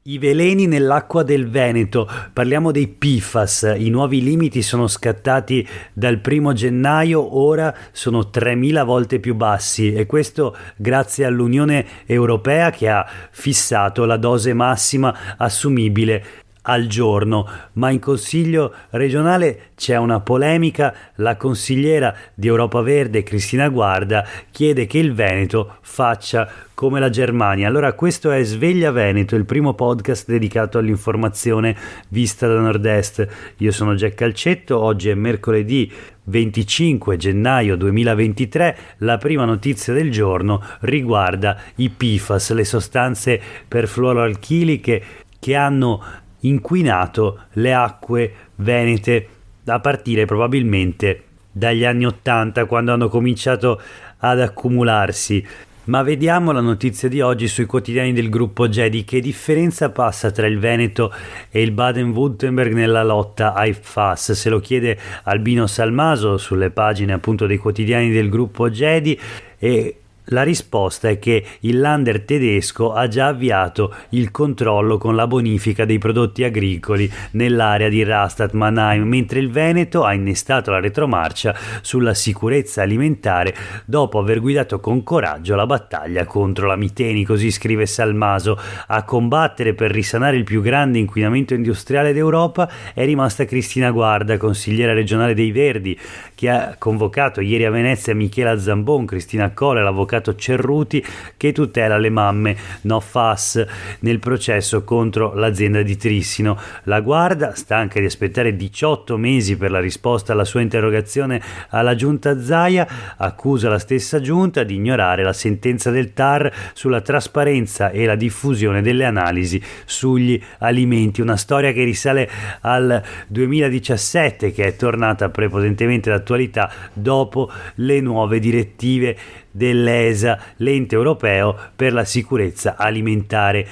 I veleni nell'acqua del Veneto, parliamo dei PFAS, i nuovi limiti sono scattati dal 1 gennaio, ora sono 3000 volte più bassi e questo grazie all'Unione Europea che ha fissato la dose massima assumibile al giorno, ma in Consiglio regionale c'è una polemica. La consigliera di Europa Verde Cristina Guarda chiede che il Veneto faccia come la Germania. Allora, questo è Sveglia Veneto, il primo podcast dedicato all'informazione vista da nord-est. Io sono Jack Calcetto, oggi è mercoledì 25 gennaio 2023. La prima notizia del giorno riguarda i PFAS, le sostanze perfluoroalchiliche che hanno inquinato le acque venete a partire probabilmente dagli anni '80, quando hanno cominciato ad accumularsi. Ma vediamo la notizia di oggi sui quotidiani del gruppo GEDI. Che differenza passa tra il Veneto e il Baden-Württemberg nella lotta ai PFAS? Se lo chiede Albino Salmaso sulle pagine appunto dei quotidiani del gruppo GEDI, e la risposta è che il Länder tedesco ha già avviato il controllo con la bonifica dei prodotti agricoli nell'area di Rastatt-Mannheim, mentre il Veneto ha innestato la retromarcia sulla sicurezza alimentare dopo aver guidato con coraggio la battaglia contro la miteni, così scrive Salmaso. A combattere per risanare il più grande inquinamento industriale d'Europa è rimasta Cristina Guarda, consigliera regionale dei Verdi, che ha convocato ieri a Venezia Michela Zambon, Cristina Colle, l'avvocato Cerruti, che tutela le mamme no FAS nel processo contro l'azienda di Trissino. La Guarda, stanca di aspettare 18 mesi per la risposta alla sua interrogazione alla giunta Zaia, accusa la stessa giunta di ignorare la sentenza del TAR sulla trasparenza e la diffusione delle analisi sugli alimenti, una storia che risale al 2017, che è tornata prepotentemente d'attualità dopo le nuove direttive dell'ESA, l'ente europeo per la sicurezza alimentare.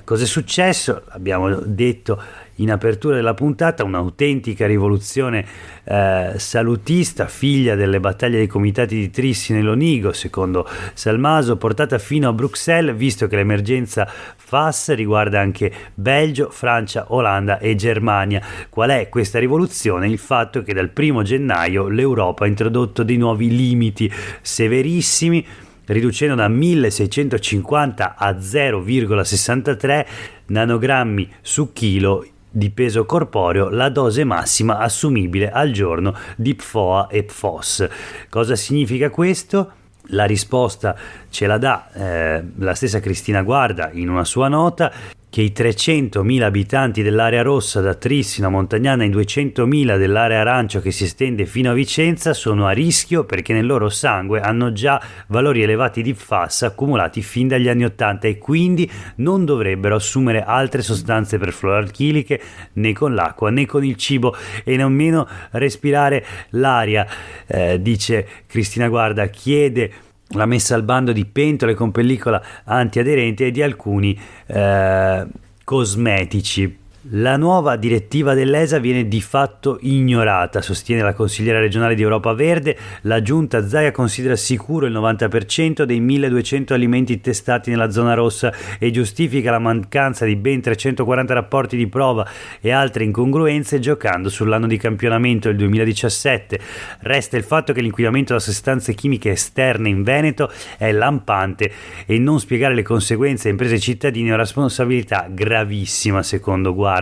Cos'è successo? Abbiamo detto in apertura della puntata, un'autentica rivoluzione salutista, figlia delle battaglie dei comitati di Trissino e Lonigo, secondo Salmaso, portata fino a Bruxelles, visto che l'emergenza FAS riguarda anche Belgio, Francia, Olanda e Germania. Qual è questa rivoluzione? Il fatto che dal 1 gennaio l'Europa ha introdotto dei nuovi limiti severissimi, riducendo da 1650 a 0,63 nanogrammi su chilo di peso corporeo la dose massima assumibile al giorno di PFOA e PFOS. Cosa significa questo? La risposta ce la dà la stessa Cristina Guarda in una sua nota, che i 300.000 abitanti dell'area rossa da Trissino a Montagnana e i 200.000 dell'area arancio che si estende fino a Vicenza sono a rischio perché nel loro sangue hanno già valori elevati di PFAS accumulati fin dagli anni '80 e quindi non dovrebbero assumere altre sostanze perfluoroalchiliche né con l'acqua né con il cibo e nemmeno respirare l'aria, dice Cristina Guarda. Chiede la messa al bando di pentole con pellicola antiaderente e di alcuni cosmetici. La nuova direttiva dell'ESA viene di fatto ignorata, sostiene la consigliera regionale di Europa Verde. La giunta Zaia considera sicuro il 90% dei 1200 alimenti testati nella zona rossa e giustifica la mancanza di ben 340 rapporti di prova e altre incongruenze giocando sull'anno di campionamento del 2017. Resta il fatto che l'inquinamento da sostanze chimiche esterne in Veneto è lampante e non spiegare le conseguenze a imprese e cittadini è una responsabilità gravissima, secondo Guarda,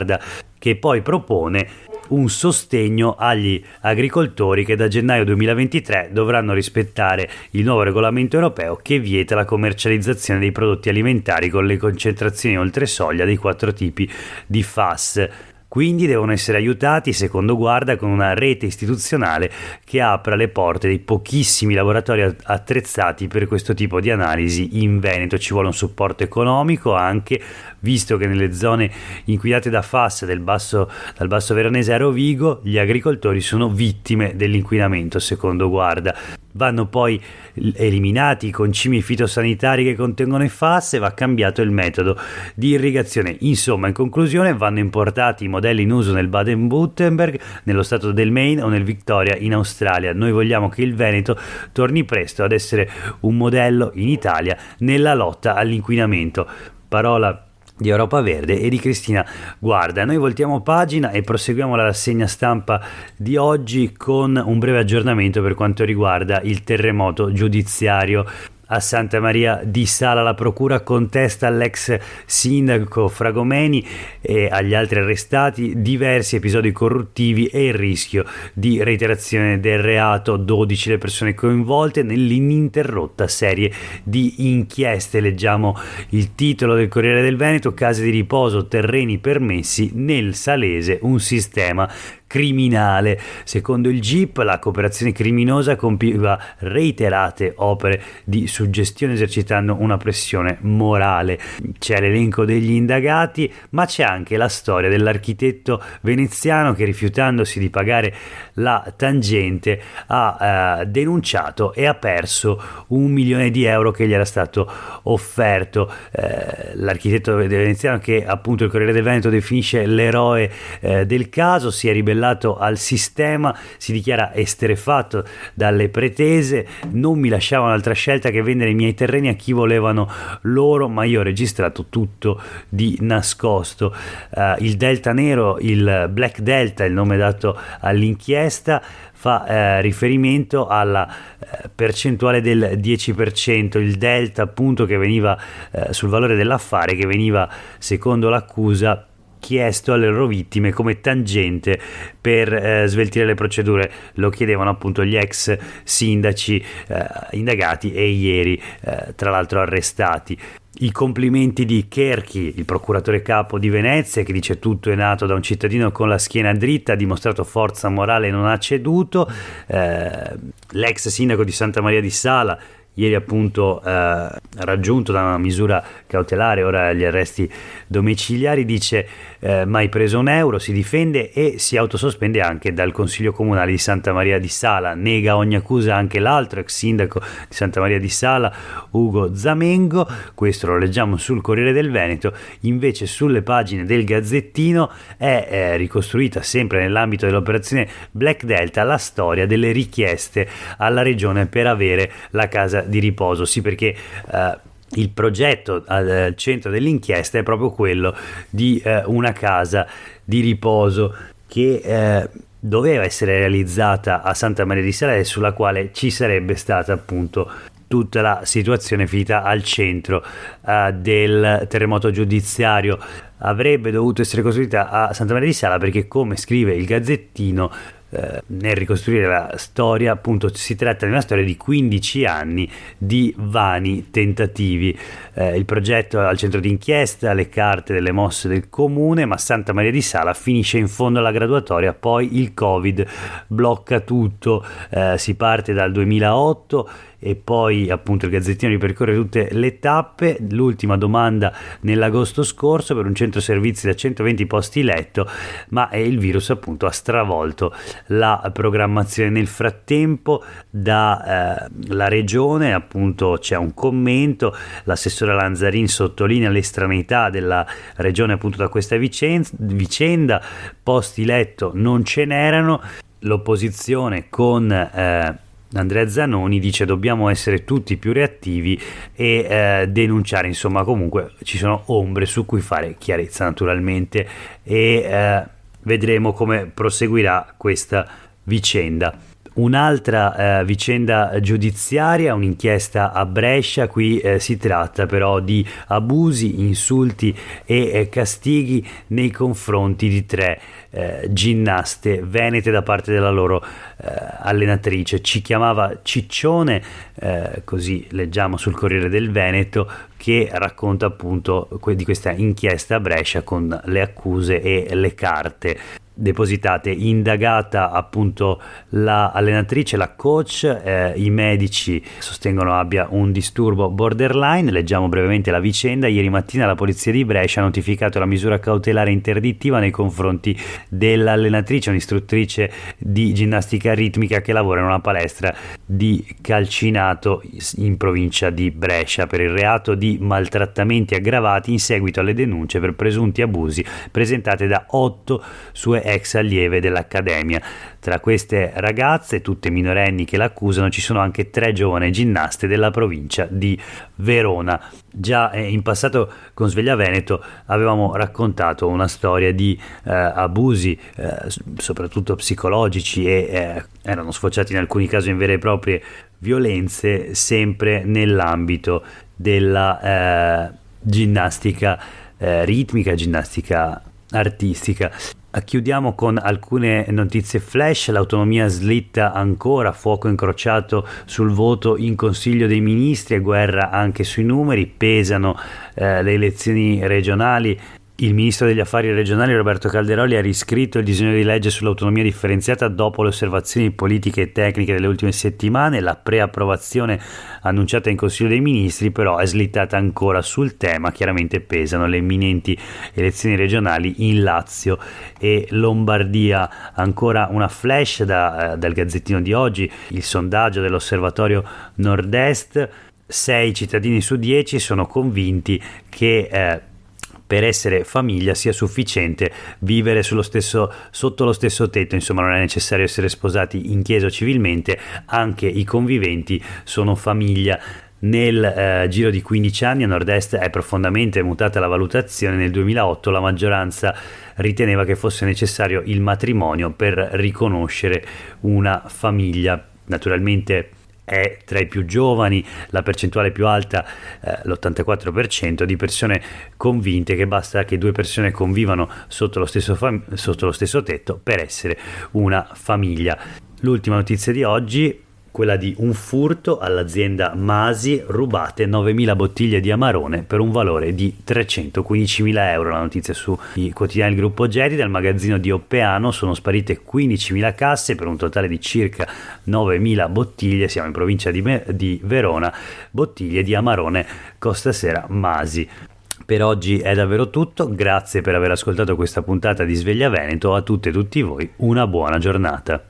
che poi propone un sostegno agli agricoltori che da gennaio 2023 dovranno rispettare il nuovo regolamento europeo che vieta la commercializzazione dei prodotti alimentari con le concentrazioni oltre soglia dei 4 tipi di FAS. Quindi devono essere aiutati, secondo Guarda, con una rete istituzionale che apra le porte dei pochissimi laboratori attrezzati per questo tipo di analisi in Veneto. Ci vuole un supporto economico anche, visto che nelle zone inquinate da FAS dal basso Veronese a Rovigo gli agricoltori sono vittime dell'inquinamento, secondo Guarda. Vanno poi eliminati i concimi fitosanitari che contengono i FAS e va cambiato il metodo di irrigazione. Insomma, in conclusione, vanno importati i modelli in uso nel Baden-Württemberg, nello stato del Maine o nel Victoria in Australia. Noi vogliamo che il Veneto torni presto ad essere un modello in Italia nella lotta all'inquinamento. Parola di Europa Verde e di Cristina Guarda. Noi voltiamo pagina e proseguiamo la rassegna stampa di oggi con un breve aggiornamento per quanto riguarda il terremoto giudiziario. A Santa Maria di Sala la procura contesta all'ex sindaco Fragomeni e agli altri arrestati diversi episodi corruttivi e il rischio di reiterazione del reato. 12 le persone coinvolte nell'ininterrotta serie di inchieste. Leggiamo il titolo del Corriere del Veneto: case di riposo, terreni permessi nel Salese, un sistema criminale. Secondo il GIP la cooperazione criminosa compiva reiterate opere di suggestione esercitando una pressione morale. C'è l'elenco degli indagati, ma c'è anche la storia dell'architetto veneziano che, rifiutandosi di pagare la tangente, ha denunciato e ha perso €1 milione che gli era stato offerto. L'architetto veneziano, che appunto il Corriere del Veneto definisce l'eroe del caso, si è ribellato al sistema, si dichiara esterrefatto dalle pretese. Non mi lasciavano altra scelta che vendere i miei terreni a chi volevano loro, ma io ho registrato tutto di nascosto. Il Delta Nero, il Black Delta, il nome dato all'inchiesta, fa riferimento alla percentuale del 10%, il delta appunto che veniva sul valore dell'affare, che veniva, secondo l'accusa, chiesto alle loro vittime come tangente per sveltire le procedure. Lo chiedevano appunto gli ex sindaci indagati e ieri tra l'altro arrestati. I complimenti di Cherchi, il procuratore capo di Venezia, che dice: tutto è nato da un cittadino con la schiena dritta, ha dimostrato forza morale e non ha ceduto. L'ex sindaco di Santa Maria di Sala, ieri appunto raggiunto da una misura cautelare, ora gli arresti domiciliari, dice: mai preso un euro, si difende e si autosospende anche dal Consiglio Comunale di Santa Maria di Sala. Nega ogni accusa anche l'altro ex sindaco di Santa Maria di Sala, Ugo Zamengo. Questo lo leggiamo sul Corriere del Veneto. Invece sulle pagine del Gazzettino è ricostruita, sempre nell'ambito dell'operazione Black Delta, la storia delle richieste alla regione per avere la casa di riposo. Sì, perché il progetto al centro dell'inchiesta è proprio quello di una casa di riposo che doveva essere realizzata a Santa Maria di Sala, sulla quale ci sarebbe stata appunto tutta la situazione finita al centro del terremoto giudiziario. Avrebbe dovuto essere costruita a Santa Maria di Sala perché, come scrive il Gazzettino, nel ricostruire la storia, appunto si tratta di una storia di 15 anni di vani tentativi. Il progetto è al centro d'inchiesta, le carte delle mosse del comune, ma Santa Maria di Sala finisce in fondo alla graduatoria, poi il Covid blocca tutto. Si parte dal 2008 e poi appunto il Gazzettino ripercorre tutte le tappe. L'ultima domanda nell'agosto scorso per un centro servizi da 120 posti letto, ma il virus appunto ha stravolto la programmazione. Nel frattempo la regione, appunto, c'è un commento: l'assessore Lanzarin sottolinea l'estraneità della regione appunto da questa vicenda, posti letto non ce n'erano. L'opposizione con Andrea Zanoni dice: dobbiamo essere tutti più reattivi e denunciare. Insomma, comunque ci sono ombre su cui fare chiarezza, naturalmente, e vedremo come proseguirà questa vicenda. Un'altra vicenda giudiziaria, un'inchiesta a Brescia. Qui si tratta però di abusi, insulti e castighi nei confronti di 3 ginnaste venete da parte della loro allenatrice. Ci chiamava Ciccione, così leggiamo sul Corriere del Veneto, che racconta appunto di questa inchiesta a Brescia con le accuse e le carte depositate. Indagata appunto la allenatrice, la coach. I medici sostengono abbia un disturbo borderline. Leggiamo brevemente la vicenda. Ieri mattina la polizia di Brescia ha notificato la misura cautelare interdittiva nei confronti dell'allenatrice, un'istruttrice di ginnastica ritmica che lavora in una palestra di Calcinato in provincia di Brescia, per il reato di maltrattamenti aggravati in seguito alle denunce per presunti abusi presentate da 8 sue ex allieve dell'Accademia. Tra queste ragazze, tutte minorenni che l'accusano, ci sono anche 3 giovani ginnaste della provincia di Verona. Già in passato con Sveglia Veneto avevamo raccontato una storia di abusi, soprattutto psicologici, e erano sfociati in alcuni casi in vere e proprie violenze, sempre nell'ambito della ginnastica ritmica, ginnastica artistica. Chiudiamo con alcune notizie flash. L'autonomia slitta ancora, fuoco incrociato sul voto in Consiglio dei Ministri e guerra anche sui numeri. Pesano le elezioni regionali. Il ministro degli affari regionali Roberto Calderoli ha riscritto il disegno di legge sull'autonomia differenziata dopo le osservazioni politiche e tecniche delle ultime settimane. La preapprovazione annunciata in Consiglio dei Ministri però è slittata ancora sul tema. Chiaramente pesano le imminenti elezioni regionali in Lazio e Lombardia. Ancora una flash dal Gazzettino di oggi, il sondaggio dell'Osservatorio Nord-Est: 6 cittadini su 10 sono convinti che per essere famiglia sia sufficiente vivere sotto lo stesso tetto, insomma non è necessario essere sposati in chiesa o civilmente, anche i conviventi sono famiglia. Nel giro di 15 anni a Nord-Est è profondamente mutata la valutazione. Nel 2008 la maggioranza riteneva che fosse necessario il matrimonio per riconoscere una famiglia. Naturalmente è tra i più giovani la percentuale più alta, l'84% di persone convinte che basta che 2 persone convivano sotto lo stesso tetto per essere una famiglia. L'ultima notizia di oggi, quella di un furto all'azienda Masi, rubate 9.000 bottiglie di Amarone per un valore di 315.000 euro. La notizia sui quotidiani del gruppo Gedi. Dal magazzino di Oppeano sono sparite 15.000 casse per un totale di circa 9.000 bottiglie, siamo in provincia di Verona, bottiglie di Amarone Costasera Masi. Per oggi è davvero tutto, grazie per aver ascoltato questa puntata di Sveglia Veneto. A tutte e tutti voi una buona giornata.